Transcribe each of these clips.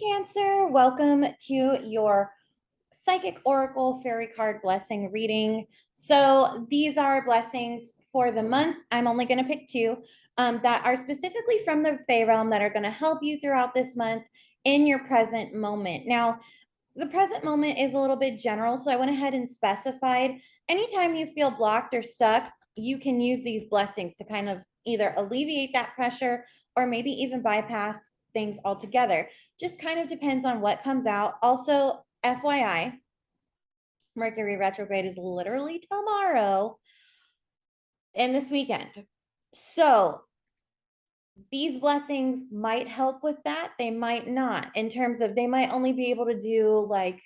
Cancer, welcome to your Psychic Oracle Fairy Card Blessing reading. So these are blessings for the month. I'm only going to pick two that are specifically from the Fae realm that are going to help you throughout this month in your present moment. Now, the present moment is a little bit general, so I went ahead and specified anytime you feel blocked or stuck, you can use these blessings to kind of either alleviate that pressure or maybe even bypass things altogether. Just kind of depends on what comes out. Also, FYI, Mercury retrograde is literally tomorrow and this weekend. So these blessings might help with that. They might not, in terms of they might only be able to do like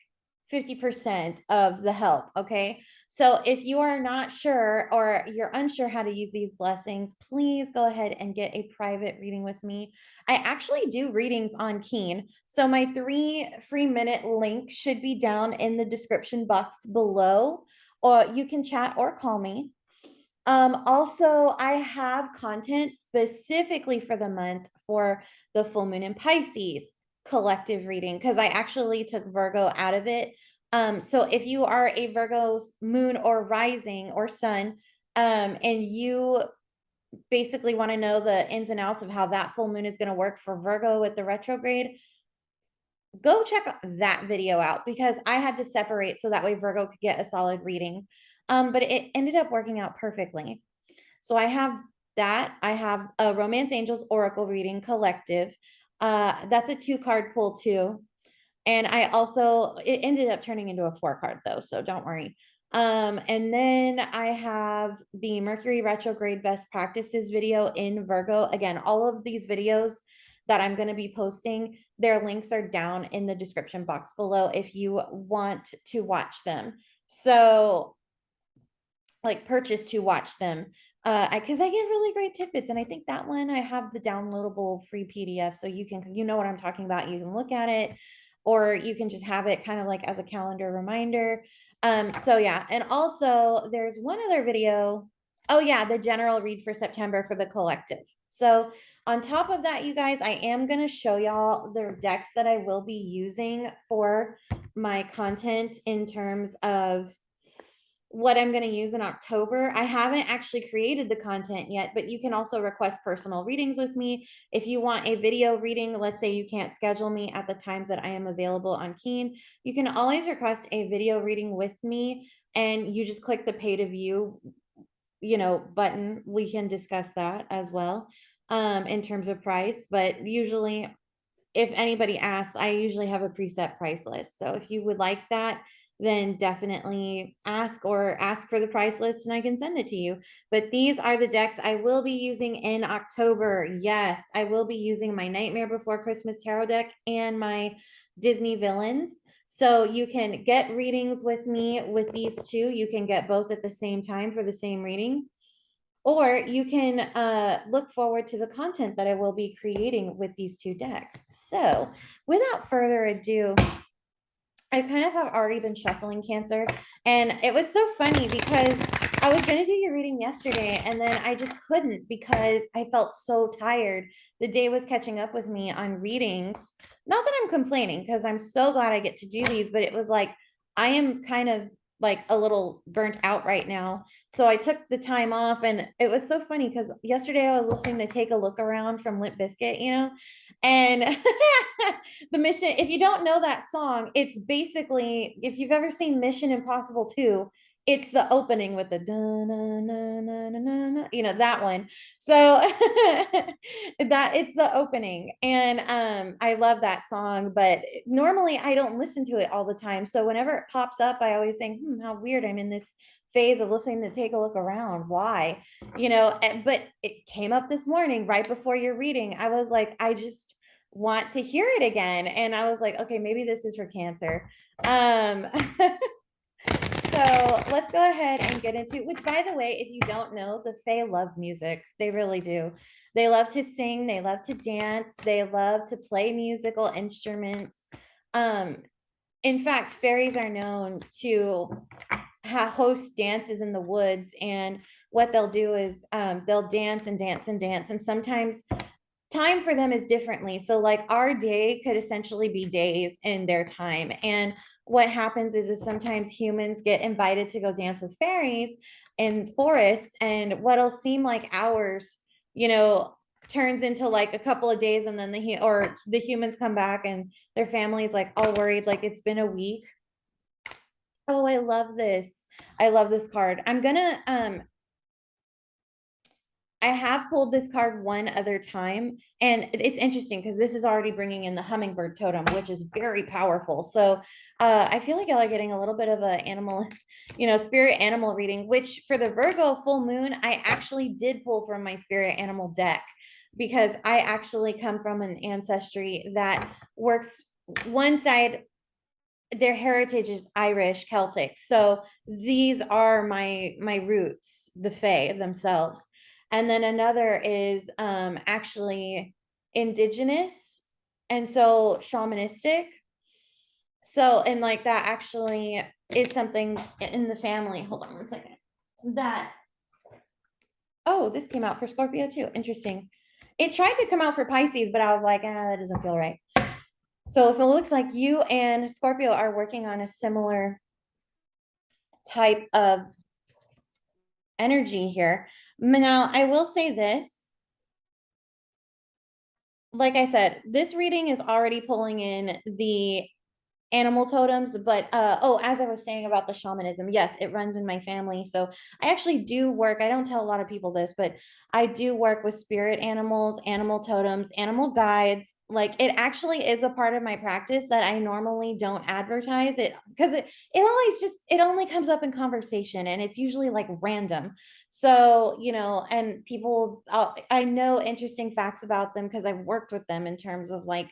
50% of the help. Okay. So if you are not sure or you're unsure how to use these blessings, please go ahead and get a private reading with me. I actually do readings on Keen. So my 3 free minute link should be down in the description box below, or you can chat or call me. Also, I have content specifically for the month for the full moon in Pisces collective reading because I actually took Virgo out of it. So if you are a Virgo moon or rising or sun, and you basically want to know the ins and outs of how that full moon is going to work for Virgo with the retrograde, go check that video out because I had to separate so that way Virgo could get a solid reading. But it ended up working out perfectly. So I have that. I have a Romance Angels Oracle reading collective. That's a 2-card pull too. And I also, it ended up turning into a 4-card though, so don't worry. And then I have the Mercury retrograde best practices video in Virgo. Again, all of these videos that I'm going to be posting, their links are down in the description box below if you want to watch them. So like purchase to watch them because I get really great tidbits, and I think that one I have the downloadable free PDF, so you can, you know what I'm talking about, you can look at it or you can just have it kind of like as a calendar reminder. So yeah, and also there's one other video. Oh yeah, the general read for September for the collective. So on top of that, you guys, I am going to show y'all the decks that I will be using for my content in terms of what I'm going to use in October. I haven't actually created the content yet, but you can also request personal readings with me. If you want a video reading, let's say you can't schedule me at the times that I am available on Keen, you can always request a video reading with me and you just click the pay to view, button. We can discuss that as well in terms of price, but usually if anybody asks, I usually have a preset price list. So if you would like that, then definitely ask for the price list and I can send it to you. But these are the decks I will be using in October. Yes, I will be using my Nightmare Before Christmas tarot deck and my Disney villains. So you can get readings with me with these two. You can get both at the same time for the same reading. Or you can look forward to the content that I will be creating with these two decks. So without further ado, I kind of have already been shuffling Cancer. And it was so funny because I was going to do your reading yesterday and then I just couldn't because I felt so tired. The day was catching up with me on readings. Not that I'm complaining because I'm so glad I get to do these, but it was like I am kind of like a little burnt out right now. So I took the time off and it was so funny because yesterday I was listening to Take a Look Around from Limp Bizkit, and the mission, if you don't know that song, it's basically, if you've ever seen Mission Impossible 2, it's the opening with the that one. So that it's the opening. And I love that song, but normally I don't listen to it all the time. So whenever it pops up, I always think, how weird, I'm in this phase of listening to Take a Look Around. Why? But it came up this morning right before your reading. I was like, I just want to hear it again. And I was like, okay, maybe this is for Cancer. So let's go ahead and get into it, which, by the way, if you don't know, the Fae love music. They really do. They love to sing. They love to dance. They love to play musical instruments. In fact, fairies are known to host dances in the woods. And what they'll do is they'll dance and dance and dance. And sometimes time for them is differently. So like our day could essentially be days in their time. And what happens is sometimes humans get invited to go dance with fairies in forests, and what'll seem like hours, you know, turns into like a couple of days, and then the humans come back and their family's like all worried, like it's been a week. Oh, I love this. I love this card. I have pulled this card one other time, and it's interesting because this is already bringing in the hummingbird totem, which is very powerful. So I feel like I like getting a little bit of a animal, spirit animal reading, which for the Virgo full moon, I actually did pull from my spirit animal deck because I actually come from an ancestry that works one side, their heritage is Irish Celtic. So these are my roots, the Fae themselves. And then another is actually indigenous and so shamanistic. So and like that actually is something in the family. Hold on one second. That oh, this came out for Scorpio too. Interesting. It tried to come out for Pisces, but I was like, that doesn't feel right. So it looks like you and Scorpio are working on a similar type of energy here. Now, I will say this. Like I said, this reading is already pulling in the animal totems, but as I was saying about the shamanism, yes, it runs in my family. So I actually do work, I don't tell a lot of people this, but I do work with spirit animals, animal totems, animal guides. Like it actually is a part of my practice that I normally don't advertise it because it always just it only comes up in conversation and it's usually like random. So, and people I know interesting facts about them because I've worked with them in terms of like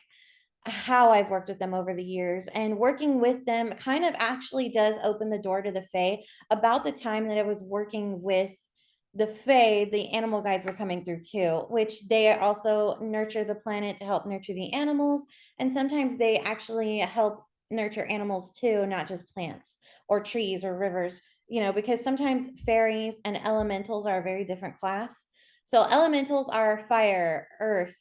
how I've worked with them over the years, and working with them kind of actually does open the door to the Fae. About the time that I was working with the Fae, the animal guides were coming through too, which they also nurture the planet to help nurture the animals. And sometimes they actually help nurture animals too, not just plants or trees or rivers, because sometimes fairies and elementals are a very different class. So elementals are fire, earth,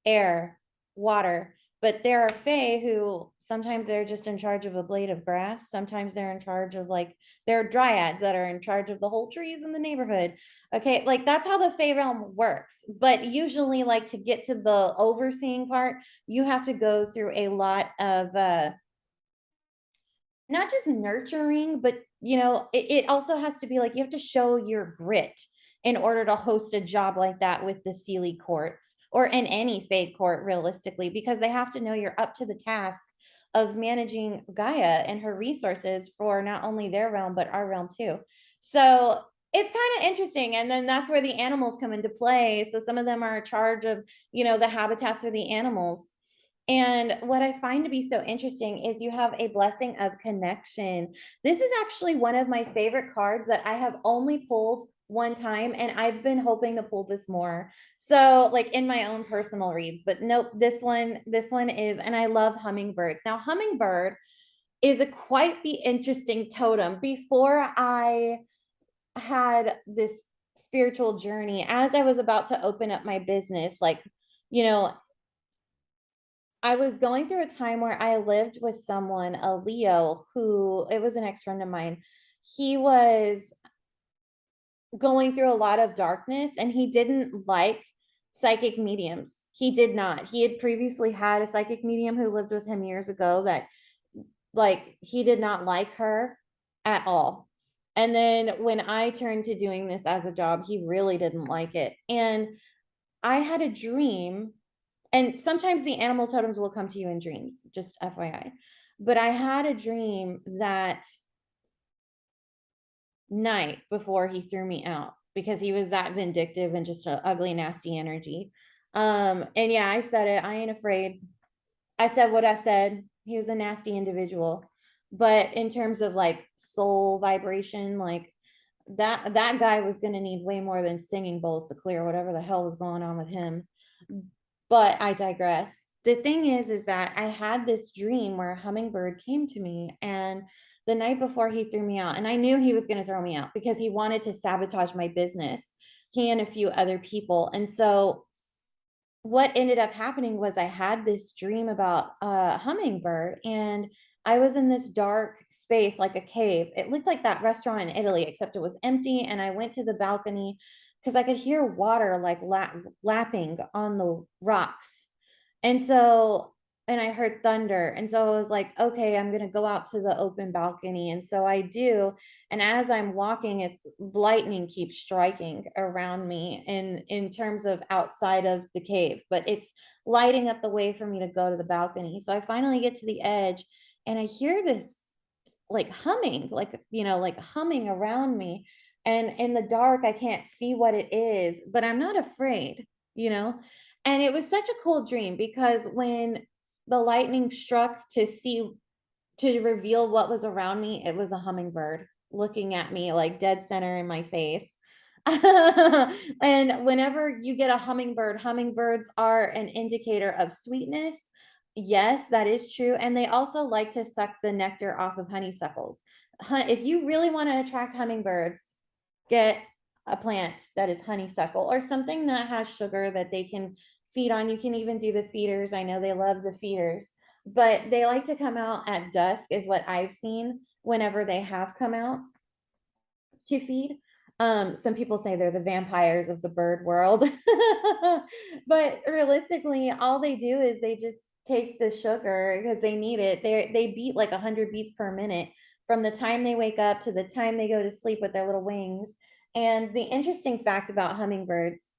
air, water, but there are fae who sometimes they're just in charge of a blade of grass. Sometimes they're in charge of like there are dryads that are in charge of the whole trees in the neighborhood. Okay, like that's how the fae realm works. But usually, like to get to the overseeing part, you have to go through a lot of not just nurturing, but it also has to be like you have to show your grit in order to host a job like that with the Sealy courts or in any fake court realistically, because they have to know you're up to the task of managing Gaia and her resources for not only their realm, but our realm too. So it's kind of interesting. And then that's where the animals come into play. So some of them are in charge of, the habitats for the animals. And what I find to be so interesting is you have a blessing of connection. This is actually one of my favorite cards that I have only pulled one time, and I've been hoping to pull this more. So, like in my own personal reads, but nope, this one is, and I love hummingbirds. Now, hummingbird is a quite the interesting totem. Before I had this spiritual journey, as I was about to open up my business, like, you know, I was going through a time where I lived with someone, a Leo, who it was an ex-friend of mine. He was going through a lot of darkness and he didn't like psychic mediums. He did not. He had previously had a psychic medium who lived with him years ago that like he did not like her at all. And then when I turned to doing this as a job, he really didn't like it. And I had a dream, and sometimes the animal totems will come to you in dreams, just FYI. But I had a dream that night before he threw me out because he was that vindictive and just an ugly, nasty energy. And yeah, I said it. I ain't afraid. I said what I said. He was a nasty individual. But in terms of like soul vibration, like that guy was going to need way more than singing bowls to clear whatever the hell was going on with him. But I digress. The thing is that I had this dream where a hummingbird came to me, and the night before he threw me out, and I knew he was going to throw me out because he wanted to sabotage my business, he and a few other people. And so what ended up happening was I had this dream about a hummingbird, and I was in this dark space like a cave. It looked like that restaurant in Italy, except it was empty. And I went to the balcony because I could hear water like lapping on the rocks. And so, and I heard thunder. And so I was like, okay, I'm going to go out to the open balcony. And so I do. And as I'm walking, if lightning keeps striking around me in terms of outside of the cave, but it's lighting up the way for me to go to the balcony. So I finally get to the edge and I hear this like humming, like, like humming around me. And in the dark, I can't see what it is, but I'm not afraid, you know? And it was such a cool dream because when the lightning struck to reveal what was around me, it was a hummingbird looking at me like dead center in my face. And whenever you get a hummingbird, hummingbirds are an indicator of sweetness. Yes, that is true. And they also like to suck the nectar off of honeysuckles. If you really want to attract hummingbirds, get a plant that is honeysuckle or something that has sugar that they can feed on. You can even do the feeders. I know they love the feeders, but they like to come out at dusk, is what I've seen whenever they have come out to feed. Some people say they're the vampires of the bird world, but realistically, all they do is they just take the sugar because they need it. They beat like 100 beats per minute from the time they wake up to the time they go to sleep with their little wings. And the interesting fact about hummingbirds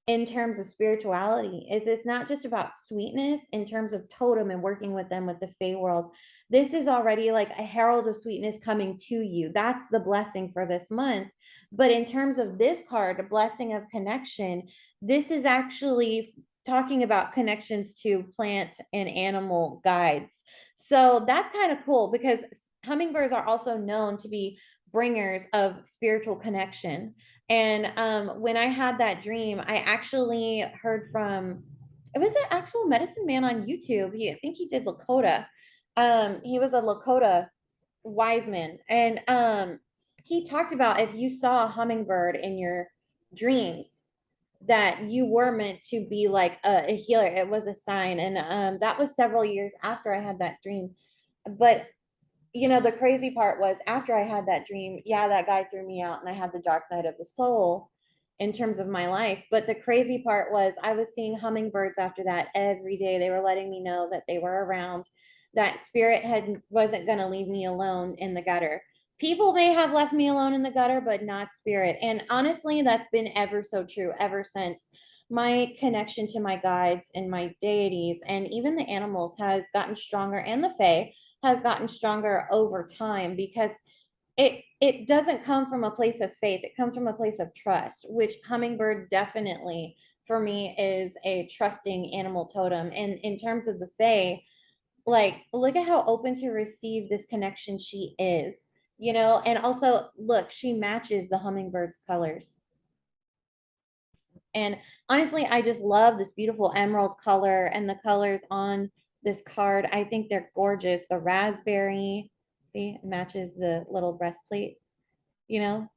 in terms of spirituality is it's not just about sweetness in terms of totem and working with them with the Fey world. This is already like a herald of sweetness coming to you. That's the blessing for this month. But in terms of this card, a blessing of connection, this is actually talking about connections to plant and animal guides. So that's kind of cool because hummingbirds are also known to be bringers of spiritual connection. And when I had that dream, I actually heard from, it was an actual medicine man on YouTube. I think he did Lakota. He was a Lakota wise man. And he talked about if you saw a hummingbird in your dreams, that you were meant to be like a healer. It was a sign. And that was several years after I had that dream. But the crazy part was after I had that dream, yeah, that guy threw me out and I had the dark night of the soul in terms of my life. But the crazy part was I was seeing hummingbirds after that every day. They were letting me know that they were around, that spirit wasn't going to leave me alone in the gutter. People may have left me alone in the gutter, but not spirit. And honestly, that's been ever so true ever since my connection to my guides and my deities and even the animals has gotten stronger, and the fae has gotten stronger over time because it doesn't come from a place of faith. It comes from a place of trust, which hummingbird definitely for me is a trusting animal totem. And in terms of the fae, like look at how open to receive this connection she is, and also look, she matches the hummingbird's colors. And honestly, I just love this beautiful emerald color and the colors on this card. I think they're gorgeous. The raspberry, see, it matches the little breastplate, you know,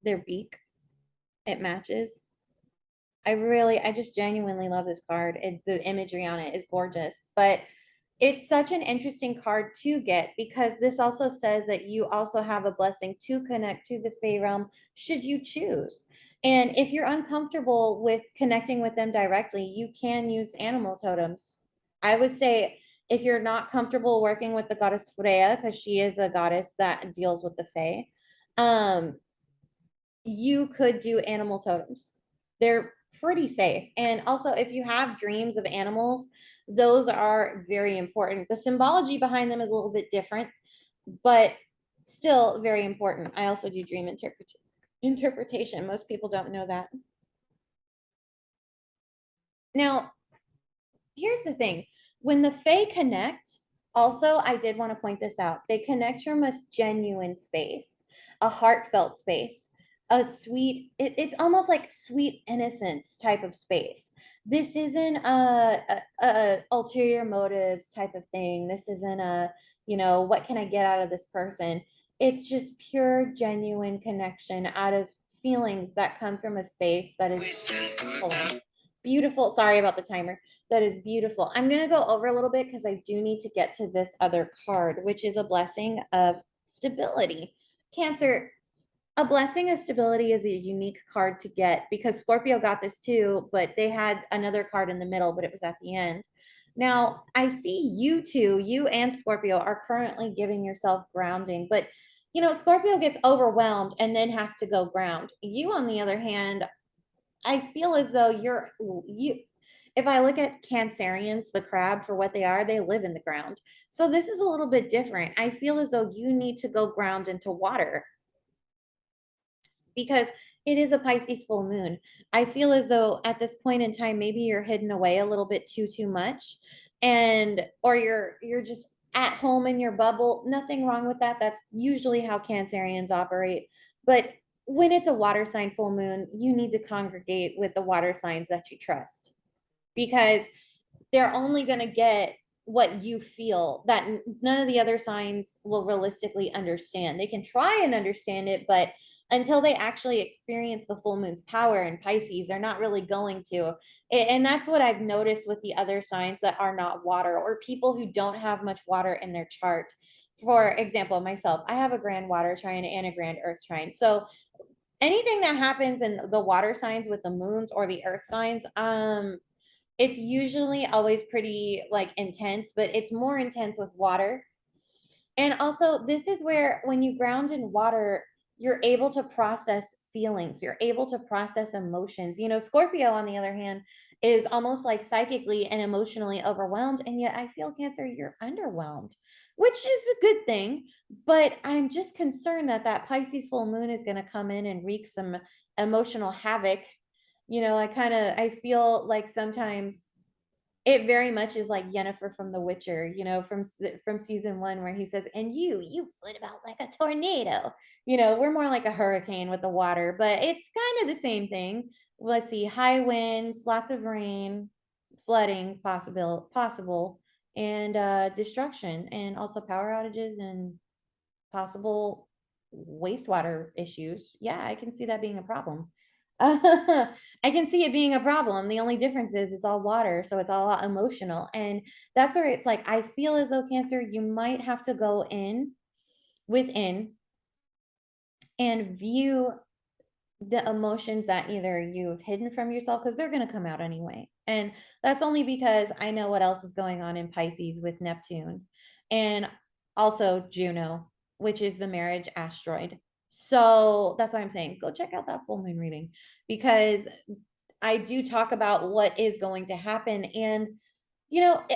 their beak, it matches. I just genuinely love this card. The imagery on it is gorgeous, but it's such an interesting card to get because this also says that you also have a blessing to connect to the Fey realm should you choose. And if you're uncomfortable with connecting with them directly, you can use animal totems. I would say if you're not comfortable working with the goddess Freya, because she is a goddess that deals with the Fey, um, you could do animal totems. They're pretty safe. And also, if you have dreams of animals, those are very important. The symbology behind them is a little bit different, but still very important. I also do dream interpretation. Most people don't know that. Now, here's the thing. When the Fae connect, also, I did want to point this out. They connect from a genuine space, a heartfelt space, a sweet, it's almost like sweet innocence type of space. This isn't a ulterior motives type of thing. This isn't what can I get out of this person? It's just pure, genuine connection out of feelings that come from a space that is, hold on. Beautiful. Sorry about the timer. That is beautiful. I'm going to go over a little bit because I do need to get to this other card, which is a blessing of stability. Cancer, a blessing of stability is a unique card to get because Scorpio got this too, but they had another card in the middle, but it was at the end. Now, I see you two, you and Scorpio, are currently giving yourself grounding, but Scorpio gets overwhelmed and then has to go ground. You, on the other hand, I feel as though you if I look at Cancerians, the crab for what they are, they live in the ground. So this is a little bit different. I feel as though you need to go ground into water because it is a Pisces full moon. I feel as though at this point in time, maybe you're hidden away a little bit too much, and or you're just at home in your bubble. Nothing wrong with that. That's usually how Cancerians operate. But when it's a water sign full moon, you need to congregate with the water signs that you trust because they're only going to get what you feel that none of the other signs will realistically understand. They can try and understand it, but until they actually experience the full moon's power in Pisces, they're not really going to. And that's what I've noticed with the other signs that are not water or people who don't have much water in their chart. For example, myself, I have a grand water trine and a grand earth trine. So anything that happens in the water signs with the moons or the earth signs, it's usually always pretty like intense, but it's more intense with water. And also, this is where when you ground in water, you're able to process feelings, you're able to process emotions. Scorpio, on the other hand, is almost like psychically and emotionally overwhelmed. And yet, I feel Cancer, you're underwhelmed, which is a good thing. But I'm just concerned that that Pisces full moon is going to come in and wreak some emotional havoc. I feel like sometimes it very much is like Yennefer from The Witcher, from season one, where he says, "And you float about like a tornado." We're more like a hurricane with the water, but it's kind of the same thing. Let's see, high winds, lots of rain, flooding possible, and destruction, and also power outages and possible wastewater issues. Yeah, I can see that being a problem. I can see it being a problem. The only difference is it's all water, so it's all emotional. And that's where it's like, I feel as though Cancer, you might have to go within and view the emotions that either you've hidden from yourself because they're going to come out anyway. And that's only because I know what else is going on in Pisces with Neptune and also Juno, which is the marriage asteroid. So that's why I'm saying go check out that full moon reading because I do talk about what is going to happen. And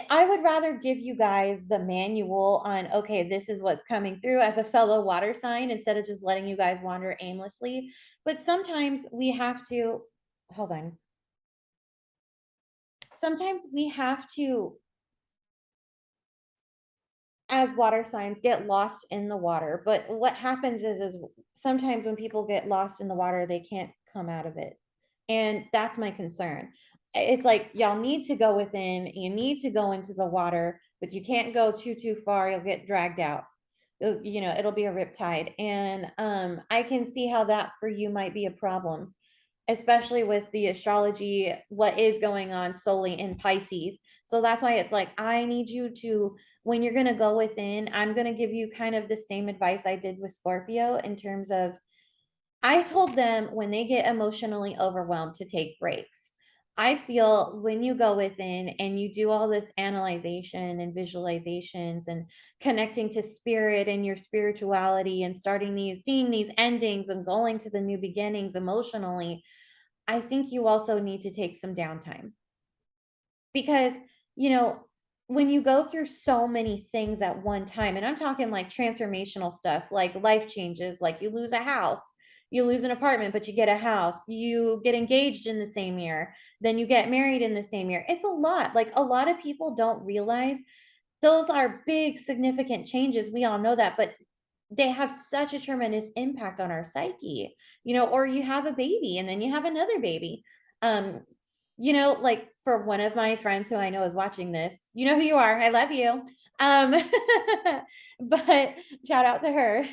I would rather give you guys the manual on, okay, this is what's coming through as a fellow water sign instead of just letting you guys wander aimlessly. But sometimes we have to, hold on. Sometimes we have to, as water signs, get lost in the water. But what happens is sometimes when people get lost in the water, they can't come out of it. And that's my concern. It's like y'all need to go within, you need to go into the water, but you can't go too far, you'll get dragged out. It'll be a riptide. And I can see how that for you might be a problem, especially with the astrology, what is going on solely in Pisces. So that's why it's like, I need you to, when you're going to go within, I'm going to give you kind of the same advice I did with Scorpio in terms of, I told them when they get emotionally overwhelmed to take breaks. I feel when you go within and you do all this analyzation and visualizations and connecting to spirit and your spirituality and seeing these endings and going to the new beginnings emotionally, I think you also need to take some downtime because, you know, when you go through so many things at one time, and I'm talking like transformational stuff, like life changes, like you lose a house, you lose an apartment, but you get a house, you get engaged in the same year, then you get married in the same year. It's a lot. Like a lot of people don't realize those are big, significant changes. We all know that, but they have such a tremendous impact on our psyche, or you have a baby and then you have another baby. Um, like for one of my friends who I know is watching this, you know who you are. I love you. Um, but shout out to her,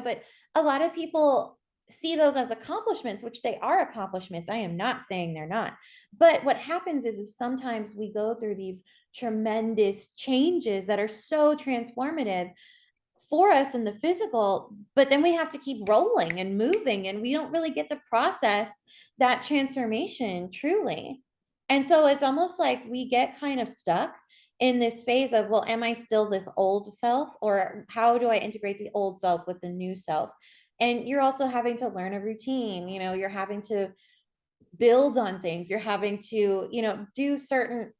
but a lot of people see those as accomplishments, which they are accomplishments. I am not saying they're not. But what happens is sometimes we go through these tremendous changes that are so transformative for us in the physical, but then we have to keep rolling and moving, and we don't really get to process that transformation truly. And so it's almost like we get kind of stuck in this phase of, well, am I still this old self, or how do I integrate the old self with the new self? And you're also having to learn a routine, you're having to build on things, you're having to, do certain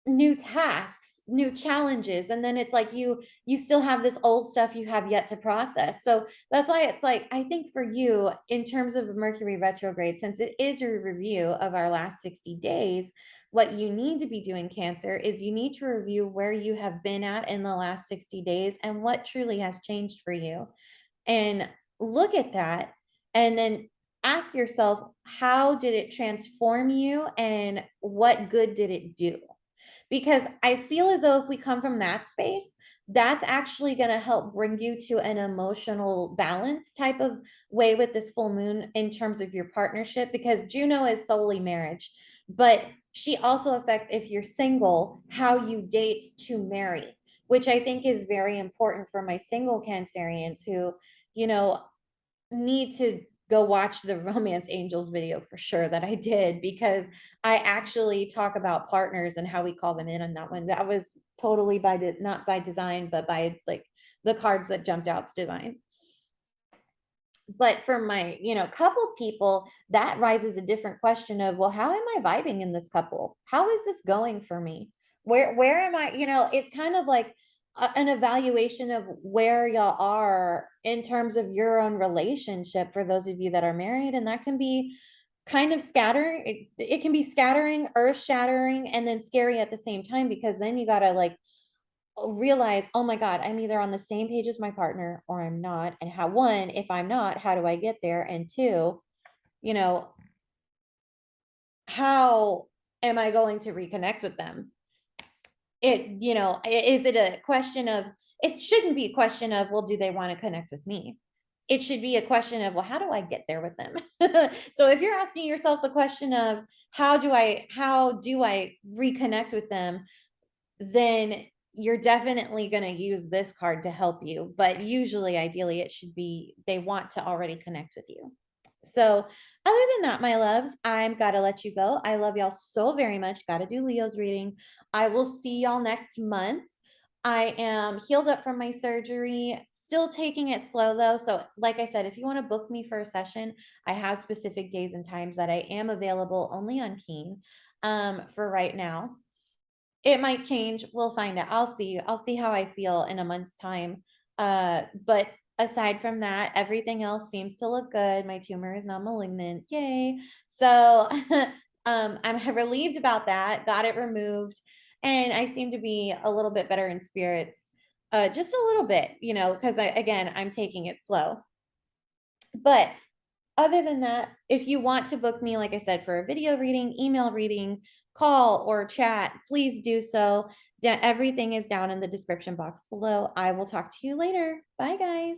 new tasks, new challenges, and then it's like you still have this old stuff you have yet to process. So that's why it's like, I think for you, in terms of Mercury retrograde, since it is a review of our last 60 days, what you need to be doing, Cancer, is you need to review where you have been at in the last 60 days and what truly has changed for you, and look at that, and then ask yourself, how did it transform you and what good did it do? Because I feel as though if we come from that space, that's actually going to help bring you to an emotional balance type of way with this full moon in terms of your partnership, because Juno is solely marriage, but she also affects, if you're single, how you date to marry, which I think is very important for my single Cancerians who, you know, need to go watch the Romance Angels video for sure that I did, because I actually talk about partners and how we call them in on that one. That was totally not by design, but by like the cards that jumped out's design. But for my, couple people, that rises a different question of, well, how am I vibing in this couple? How is this going for me? Where am I? It's kind of like an evaluation of where y'all are in terms of your own relationship for those of you that are married. And that can be kind of scattering. It can be scattering, earth shattering, and then scary at the same time, because then you got to like realize, oh my God, I'm either on the same page as my partner or I'm not. And how, one, if I'm not, how do I get there? And two, you know, how am I going to reconnect with them? Is it a question of, it shouldn't be a question of, well, do they want to connect with me? It should be a question of, well, how do I get there with them? So if you're asking yourself the question of how do I reconnect with them, then you're definitely going to use this card to help you. But usually, ideally, it should be they want to already connect with you. So, other than that, my loves, I'm got to let you go. I love y'all so very much. Got to do Leo's reading. I will see y'all next month. I am healed up from my surgery, still taking it slow though. So, like I said, if you want to book me for a session, I have specific days and times that I am available only on Keen for right now. It might change. We'll find out. I'll see how I feel in a month's time. But aside from that, everything else seems to look good. My tumor is not malignant. Yay. So I'm relieved about that. Got it removed. And I seem to be a little bit better in spirits. Just a little bit, because again, I'm taking it slow. But other than that, if you want to book me, like I said, for a video reading, email reading, call, or chat, please do so. Everything is down in the description box below. I will talk to you later. Bye, guys.